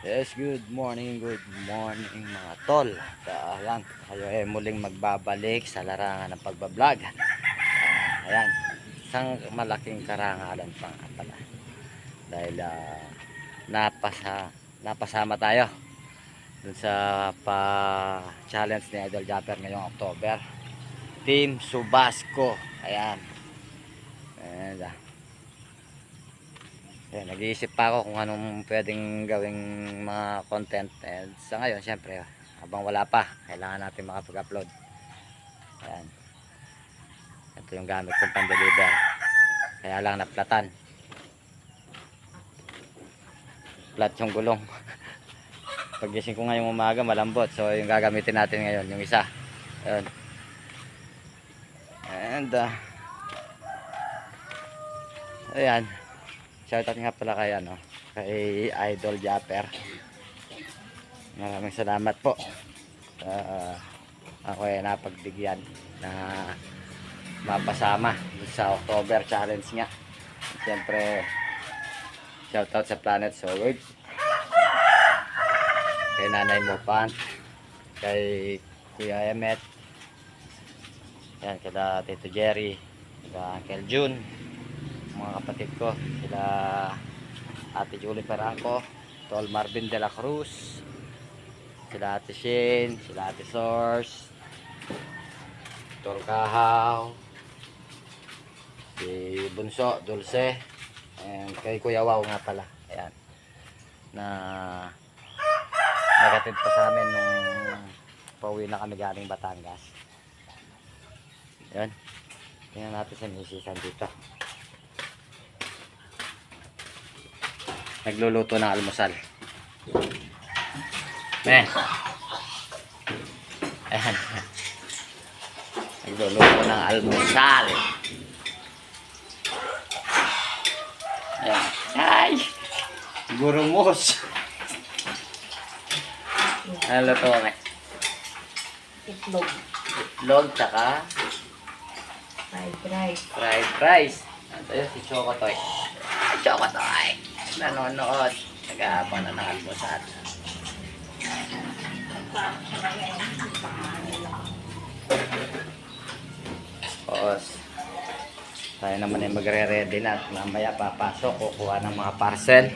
Yes, good morning mga tol. Ayan, kayo ay muling magbabalik sa larangan ng pagbablog. Ayan, isang malaking karangalan pa nga pala. Dahil napasama tayo dun sa pa-challenge ni Idol Japper ngayong October. Team Subasco. Ayan. And, Ayan, nag-iisip pa ako kung anong pwedeng gawing mga content. And sa ngayon, syempre, habang wala pa, kailangan natin makapag-upload. Ayan. Ito yung gamit kong pan-deliver. Kaya lang naplatan. Flat yung gulong. Pagising ko ngayong umaga, malambot. So, yung gagamitin natin ngayon, yung isa. Ayan. And, ayan. Shoutout nga pala kay Idol Japper. Maraming salamat po. Ako ay napagbigyan na mapasama sa October challenge nga. Siyempre, shoutout sa Planet Solid, kay Nanay Mopan, kay Kuya Emet, yan, kila Tito Jerry, kila Uncle June, mga kapatid ko, sila Ate Julie Perangco, Tol Marvin de la Cruz, sila Ate Shane, sila Ate Source, Tol Kahaw, si Bunso, Dulce, and kay Kuya Wow nga pala. Ayan, na nagatid pa sa amin nung pauwi na kami galing Batangas. Ayan, tingnan natin sa misisan dito. Nagluluto ng almusal. Ayan. Ayan. Nagluluto ng almusal. Ayan. Ay! Gurumos. Ano luto kami? Itlog. Itlog, tsaka Fried rice. fried rice. Ito yun, si Chocotoy. Chocotoy! Nanonood. Nag-aabang na ng almusal. Tapos, tayo naman ay magre-ready na at mamaya papasok, kukuha ng mga parcel.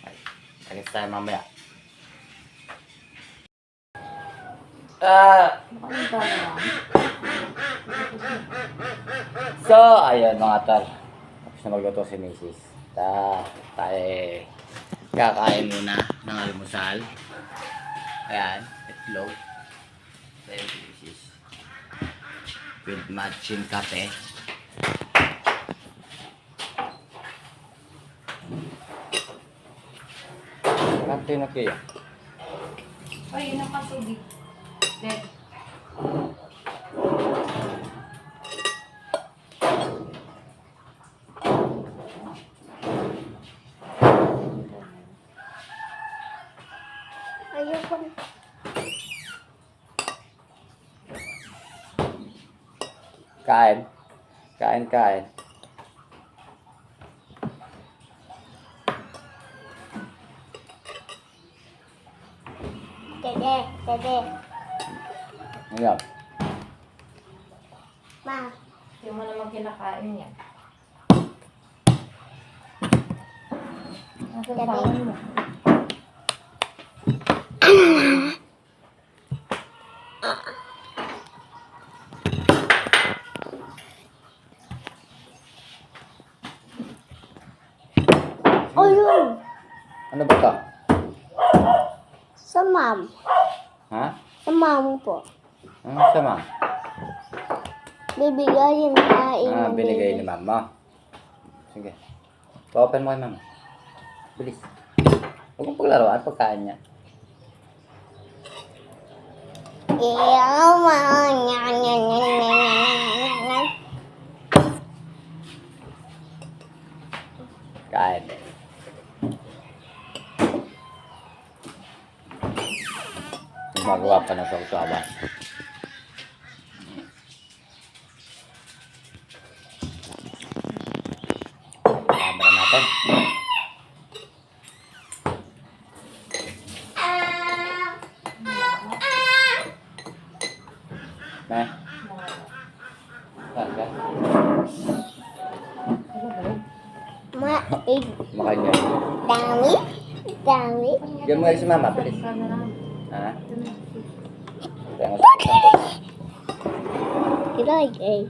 Ay, alis tayo mamaya. So, ayun mga tol. Tapos na magluto si Mrs. Tayo kakain muna ng almusal. Ayan, itlog. Tayo si Mrs. With matching kape. Kanto na kayo. Ay, yun ang kasubig. Dead. Ayoko. Kain. Kain. Dede. Ayan. Ma. Hindi mo naman kinakain yan. Nasa Dede. tawon mo. Oh, yun. Ano ba ito? Sa mom. Ha? Sa mom po. Ano sama? Bibigayin kain. Binigay ni mama. Sige. Pa-open mo kay mama. Bilis. Huwag mong paglaruan pagkain niya. Kain. Gumagawa pa ng sausawan. Pan. Na. Saan ka? Maig. Makanya. Dami. Dami. Diyan mo kayo si mama, bilis. Camera. Ha? Kilag eh.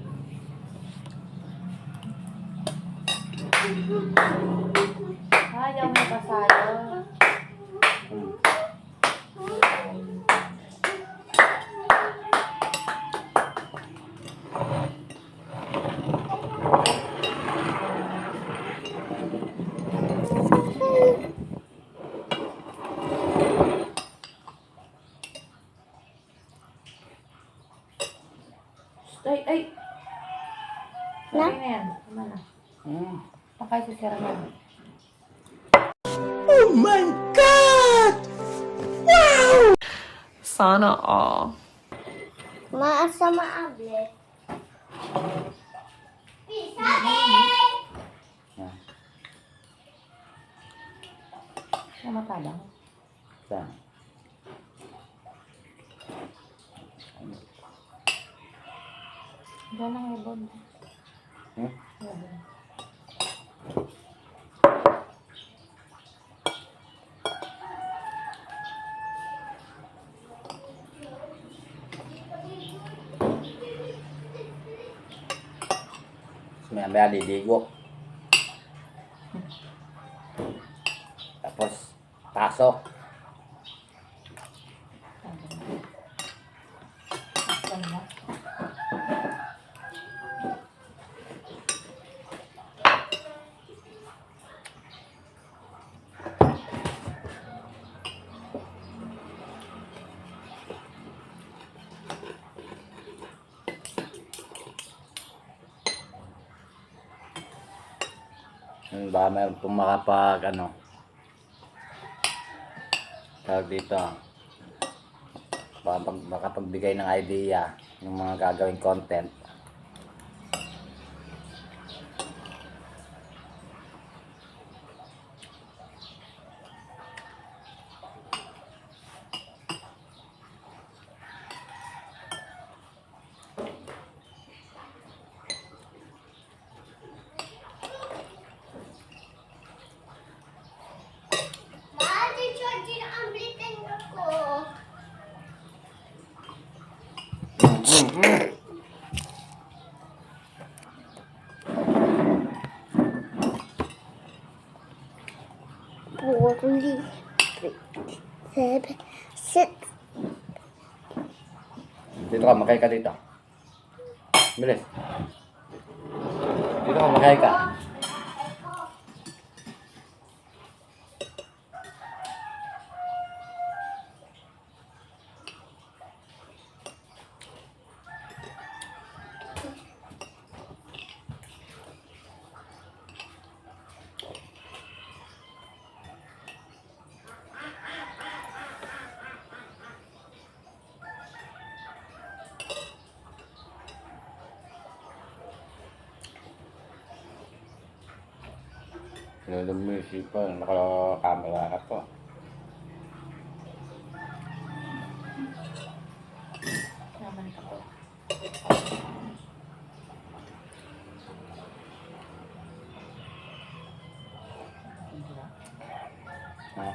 Ayaw mo kasalo. Ay, ay. Na? Sorry na yan. Tama na. Pakay sa sira na. Sana all. Maasa maablet. Namatabang. Saan? Diyan ang ibon. Hmm? Ibon. Maya liligo. Tapos, pasok. Asan na? Ba, meron pong makapag, ano, tawag dito, makapagbigay ng idea ng mga gagawing content. Ate, charging ang blitin ako. Forty, 7, 6. Dito ka, makay ka dito. Bilis. Dito ka, makay ka. Lulong mo yung sipa, naka-camera ka po. Naman ka po. Ha?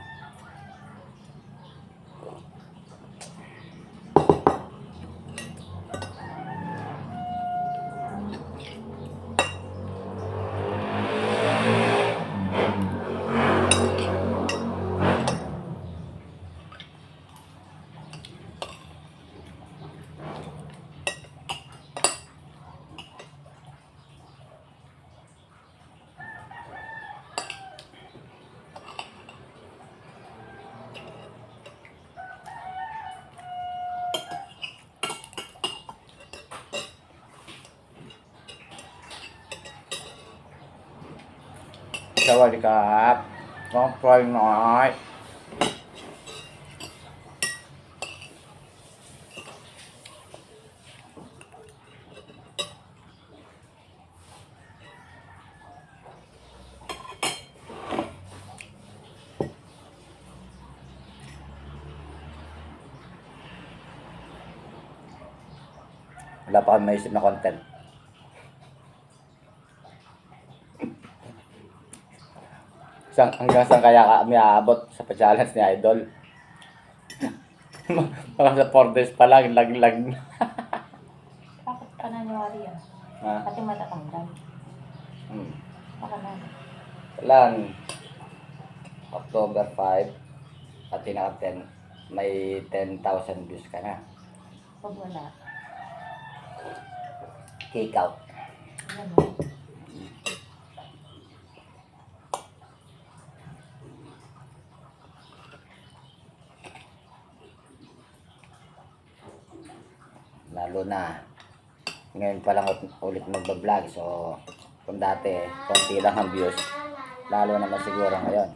Sawadee krap. Con Floyd nói. Wala pa kami maisip na content. Hanggang saan kaya kami aabot sa pa-challenge ni Idol? Mga sa 4 days pa lang, lag-lag na. Bakit ka naniwari yan? Ha? Pati matatanggal. Baka na. Kailan? October 5 at tinaka 10, may 10,000 views ka na. Pag wala. Kick out. Yan o. Lalo na ngayon pa lang ulit magbablog, so kung dati konti lang ang views, lalo naman siguro ngayon.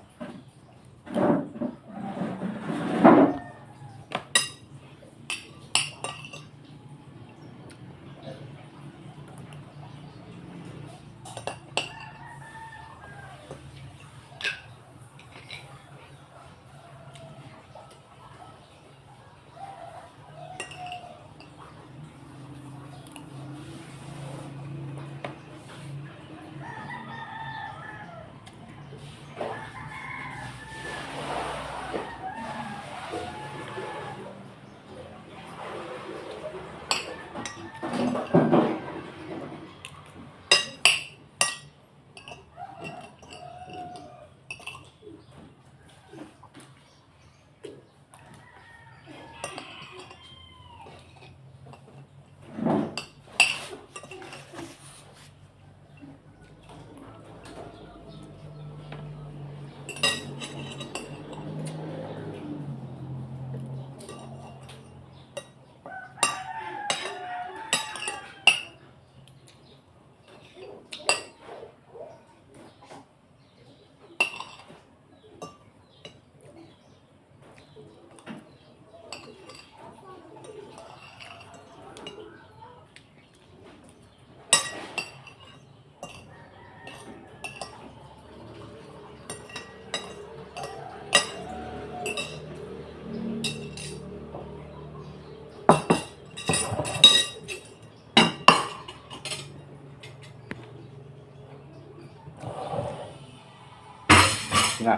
Na.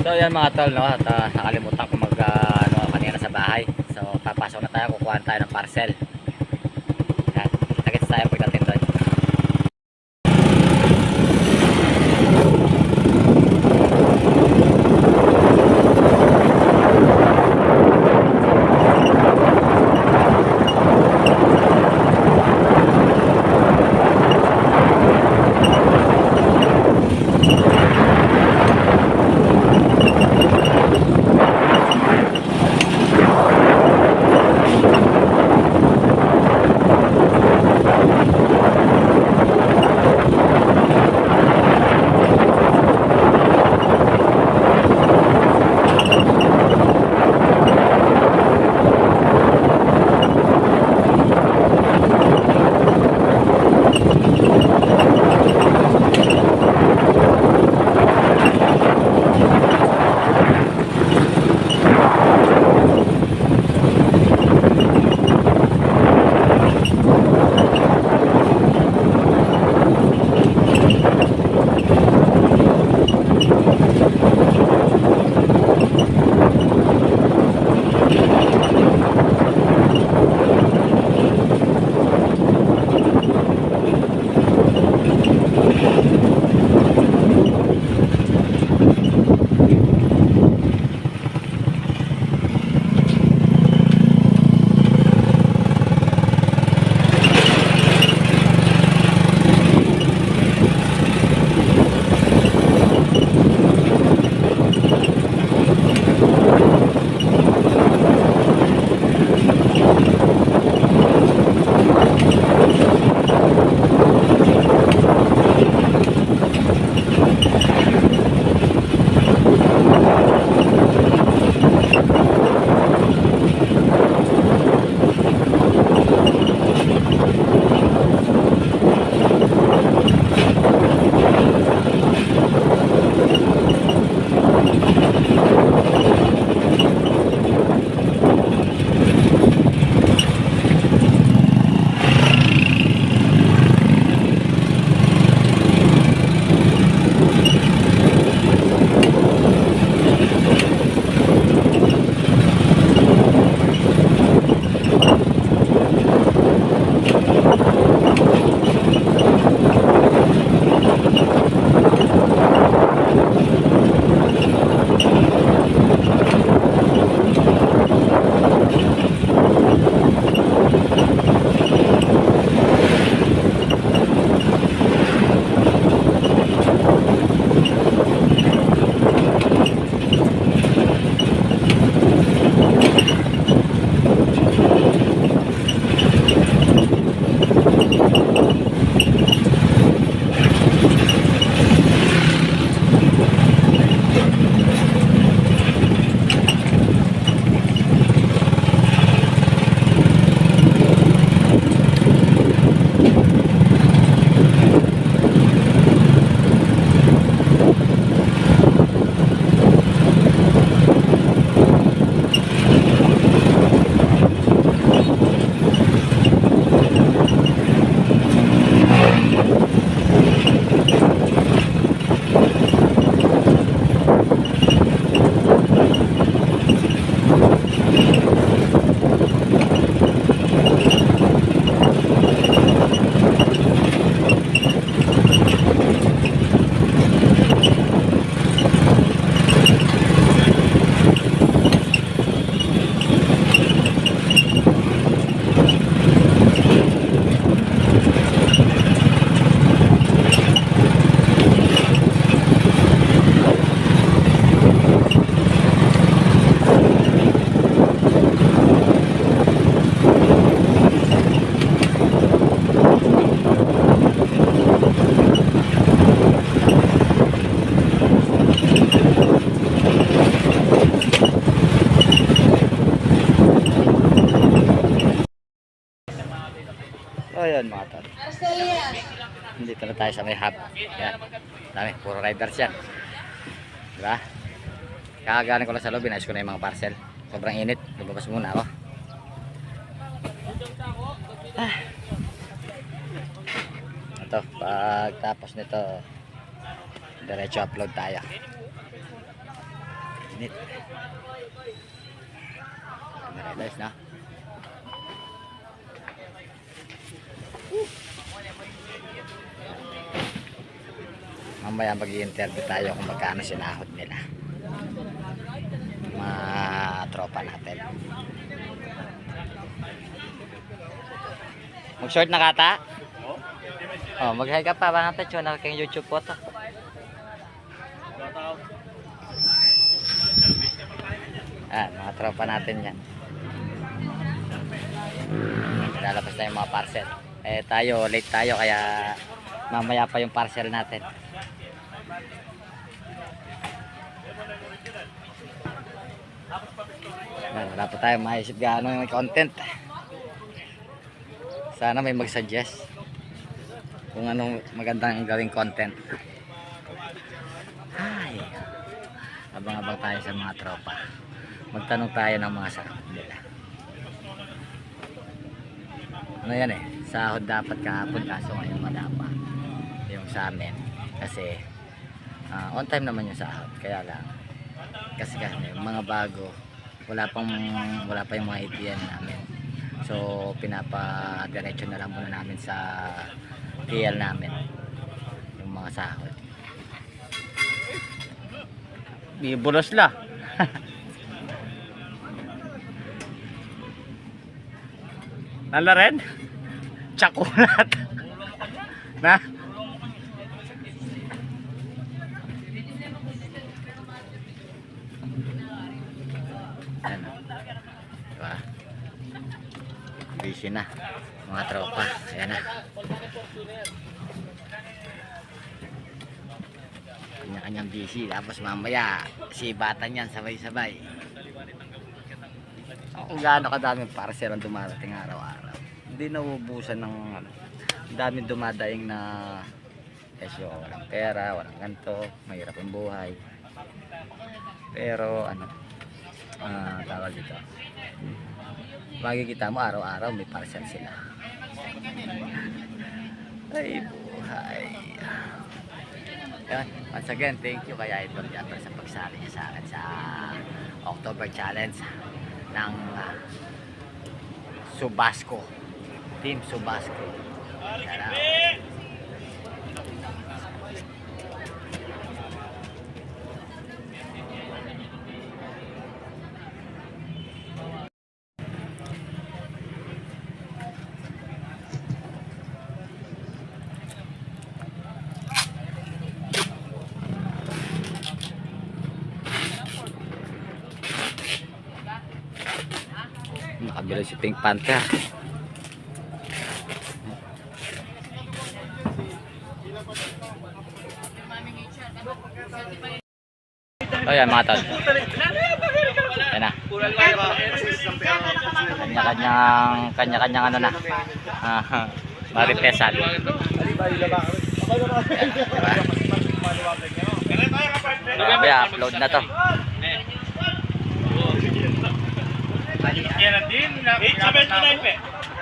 So yan mga tol, no? At nakalimutan ko mag ano, kanina sa bahay. So papasok na tayo, kukuha tayo ng parcel. Yan, kita-kits tayo pagdating doon. ayun mga tol. Dito na tayo sa may hub. Yan. Dami, puro riders yan. Diba? Kakagaling ko lang sa loob, inayos ko na yung mga parcel. Sobrang init. Lumabas muna ako. Ito, pagtapos nito, diretso upload tayo. Init. Riders na. Mamaya mag-i-interview tayo kung magkano sinahod nila mga tropa natin. Mag-short na kata? Oh, mag-hi ka pa ba natin? Chona kang YouTube po to. Mga tropa natin yan. Lalabas na yung mga parcel. Tayo, late tayo kaya mamaya pa yung parcel natin. Wala pa tayo maisip gaano yung content. Sana may mag-suggest kung anong magandang gawing content. Ay, abang-abang tayo sa mga tropa. Magtanong tayo ng mga sahod nila. Ano yan sahod dapat kahapon kaso ngayon madapa yung sa amin kasi on time naman yung sahod, kaya lang kasi yung mga bago wala pa yung mga ATM namin, so pinapa-diretso na lang muna namin sa TL namin yung mga sahod. Bibulos la. Nala rin? Tsakulat. Na? Ayan. Diba? Busy na mga tropa. Ayan na. Kanya-kanyang busy. Tapos mamaya sibatan yan sabay-sabay. Kung gaano kadaming parcel ang dumarating araw-araw, hindi nauubusan ng daming dumadaing na kesyo, walang pera, walang ganito, mahirap ang buhay. Pero tawag dito, makikita mo araw-araw may parcel sila. Ay buhay. Yan, once again, thank you kaya Idol Japper sa pagsali niya sa akin sa October Challenge ng Subasco, Team Subasco. Nakabila si Pink Panther. Oh yan mga tol. Yan na. Kanya-kanyang ano na. Maripesan. Diba? Grabe, upload na to.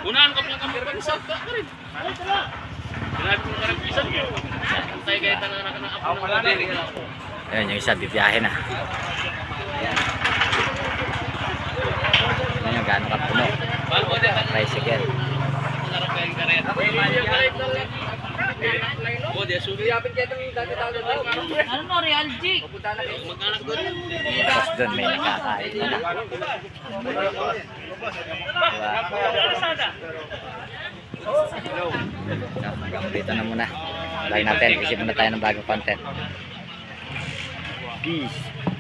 Unahan ka pala kami pag-isap ka rin. Unahan ko ka rin pisan ko. Tayo kayo tanong na ako ng diri. Ayan yung isa, bibiyahe na. Ayan yung gano'ng kapuno. Tricycle. Ano mo, Real G? Tapos doon may nakakain na. Hanggang dito na muna. Lagi natin, isip na tayo ng bagong content. Peace.